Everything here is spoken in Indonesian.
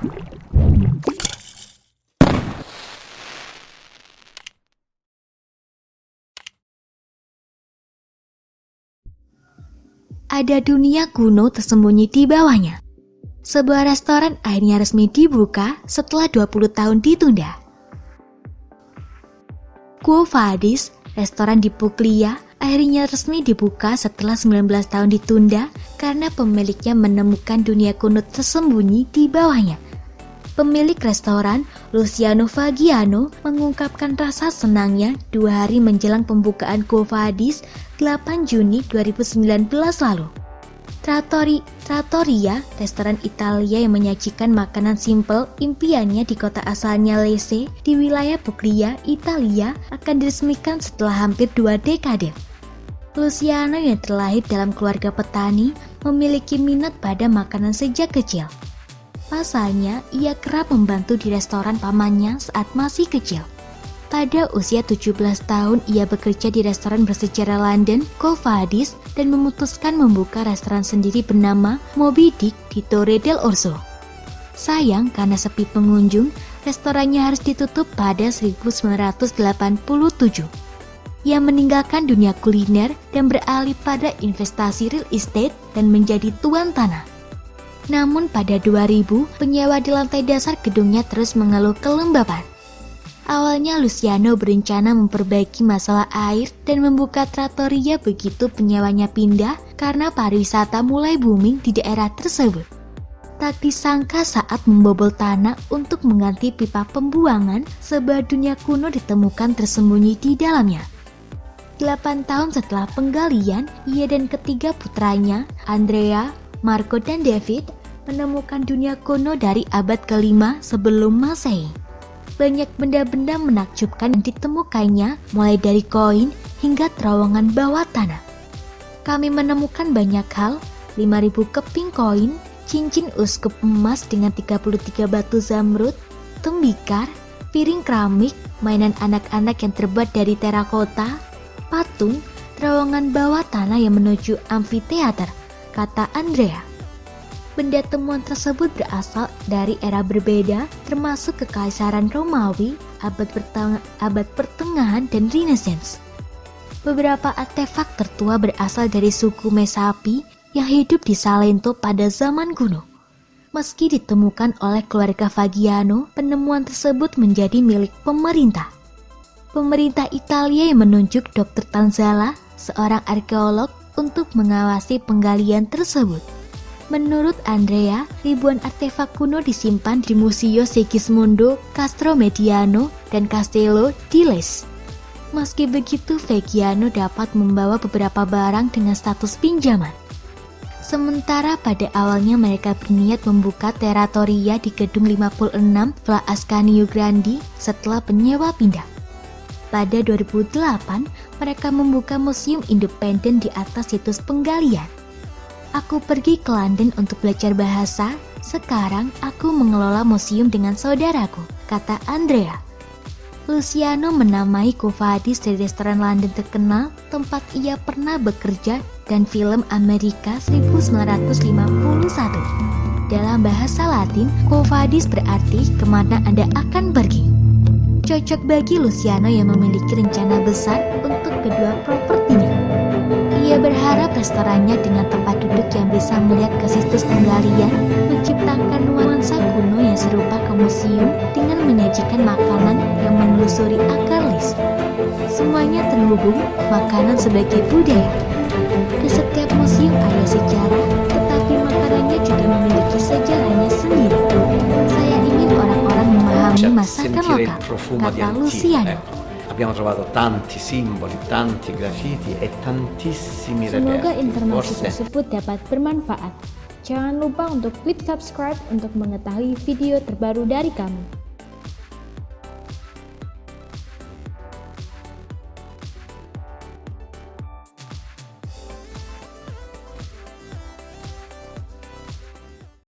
Ada dunia kuno tersembunyi di bawahnya. Sebuah restoran akhirnya resmi dibuka setelah 20 tahun ditunda. Quo Vadis, restoran di Puglia, akhirnya resmi dibuka setelah 19 tahun ditunda karena pemiliknya menemukan dunia kuno tersembunyi di bawahnya. Pemilik restoran, Luciano Fagiano, mengungkapkan rasa senangnya 2 hari menjelang pembukaan Quo Vadis 8 Juni 2019 lalu. Trattoria, restoran Italia yang menyajikan makanan simpel impiannya di kota asalnya Lecce di wilayah Puglia, Italia, akan diresmikan setelah hampir 2 dekade. Luciano yang terlahir dalam keluarga petani memiliki minat pada makanan sejak kecil. Pasalnya, ia kerap membantu di restoran pamannya saat masih kecil. Pada usia 17 tahun, ia bekerja di restoran bersejarah London, Quo Vadis, dan memutuskan membuka restoran sendiri bernama Moby Dick di Torre del Orso. Sayang, karena sepi pengunjung, restorannya harus ditutup pada 1987. Ia meninggalkan dunia kuliner dan beralih pada investasi real estate dan menjadi tuan tanah. Namun pada 2000, penyewa di lantai dasar gedungnya terus mengeluh kelembapan. Awalnya Luciano berencana memperbaiki masalah air dan membuka trattoria begitu penyewanya pindah karena pariwisata mulai booming di daerah tersebut. Tak disangka saat membobol tanah untuk mengganti pipa pembuangan, sebuah dunia kuno ditemukan tersembunyi di dalamnya. 8 tahun setelah penggalian, ia dan ketiga putranya, Andrea, Marco, dan David, menemukan dunia kuno dari abad ke-5 sebelum Masehi. Banyak benda-benda menakjubkan yang ditemukannya, mulai dari koin hingga terowongan bawah tanah. Kami menemukan banyak hal, 5.000 keping koin, cincin uskup emas dengan 33 batu zamrud, tembikar, piring keramik, mainan anak-anak yang terbuat dari terakota, patung, terowongan bawah tanah yang menuju amfiteater, kata Andrea. Benda temuan tersebut berasal dari era berbeda, termasuk Kekaisaran Romawi, abad pertengahan, dan Renaissance. Beberapa artefak tertua berasal dari suku Mesapi yang hidup di Salento pada zaman kuno. Meski ditemukan oleh keluarga Fagiano, penemuan tersebut menjadi milik pemerintah. Pemerintah Italia yang menunjuk Dr. Tanzala, seorang arkeolog, untuk mengawasi penggalian tersebut. Menurut Andrea, ribuan artefak kuno disimpan di Museo Segismundo, Castromediano, dan Castello di Lecce. Meski begitu, Fagiano dapat membawa beberapa barang dengan status pinjaman. Sementara pada awalnya mereka berniat membuka trattoria di gedung 56 Via Ascanio Grandi setelah penyewa pindah. Pada 2008, mereka membuka museum independen di atas situs penggalian. Aku pergi ke London untuk belajar bahasa, sekarang aku mengelola museum dengan saudaraku, kata Andrea. Luciano menamai Quo Vadis dari restoran London terkenal tempat ia pernah bekerja dan film Amerika 1951. Dalam bahasa Latin, Quo Vadis berarti kemana Anda akan pergi. Cocok bagi Luciano yang memiliki rencana besar untuk kedua propertinya. Ia berharap restorannya dengan tempat duduk yang bisa melihat ke situs penggalian menciptakan nuansa kuno yang serupa ke museum dengan menyajikan makanan yang menelusuri akar Lecce. Semuanya terhubung, makanan sebagai budaya. Di setiap museum ada sejarah, tetapi makanannya juga memiliki sejarahnya sendiri. Saya ingin orang-orang memahami masakan lokal, kata Luciano. Abbiamo trovato tanti simboli, tanti graffiti e tantissimi reperti. Semoga informasi tersebut dapat bermanfaat. Jangan lupa untuk klik subscribe untuk mengetahui video terbaru dari kami.